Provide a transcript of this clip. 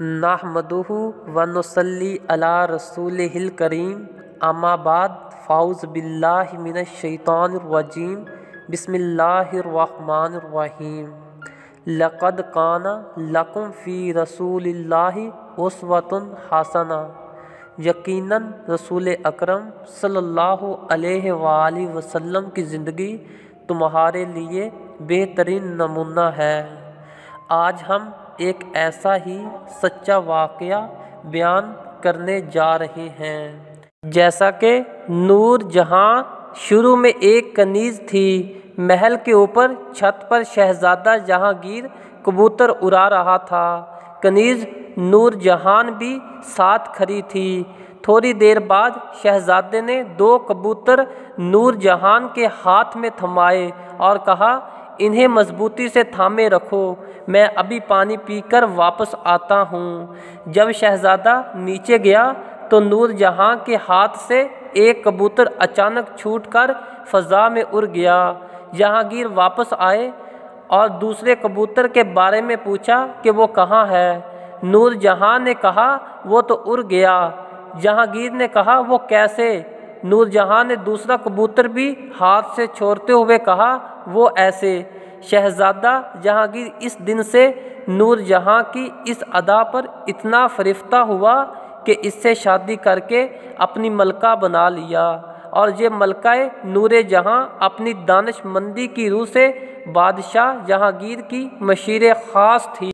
नहमदुहु व नुसल्ली अला रसूलिहिल करीम अम्मा बाद फ़ाउज़ बिल्लाहि मिनश शैतानिर रजीम बिस्मिल्लाहिर रहमानिर रहीम। लक़द काना लकुम फ़ी रसूलिल्लाहि उस्वतुन हसना। यकीनन रसूल अकरम सल्लल्लाहु अलैहि वालैहि वसल्लम की ज़िंदगी तुम्हारे लिए बेहतरीन नमूना है। आज हम एक ऐसा ही सच्चा वाक़या बयान करने जा रहे हैं। जैसा कि नूर जहाँ शुरू में एक कनीज़ थी। महल के ऊपर छत पर शहज़ादा जहांगीर कबूतर उड़ा रहा था। कनीज़ नूर जहान भी साथ खड़ी थी। थोड़ी देर बाद शहज़ादे ने 2 कबूतर नूर जहान के हाथ में थमाए और कहा, इन्हें मजबूती से थामे रखो, मैं अभी पानी पीकर वापस आता हूँ। जब शहज़ादा नीचे गया तो नूर जहाँ के हाथ से एक कबूतर अचानक छूटकर फ़ज़ा में उड़ गया। जहांगीर वापस आए और दूसरे कबूतर के बारे में पूछा कि वो कहाँ है। नूर जहाँ ने कहा, वो तो उड़ गया। जहांगीर ने कहा, वो कैसे? नूर जहाँ ने दूसरा कबूतर भी हाथ से छोड़ते हुए कहा, वो ऐसे। शहज़ादा जहांगीर इस दिन से नूर जहाँ की इस अदा पर इतना फ़रिफ्ता हुआ कि इससे शादी करके अपनी मलका बना लिया। और ये मलकाए नूर जहाँ अपनी दानिशमंदी की रूह से बादशाह जहांगीर की मशीर ख़ास थी।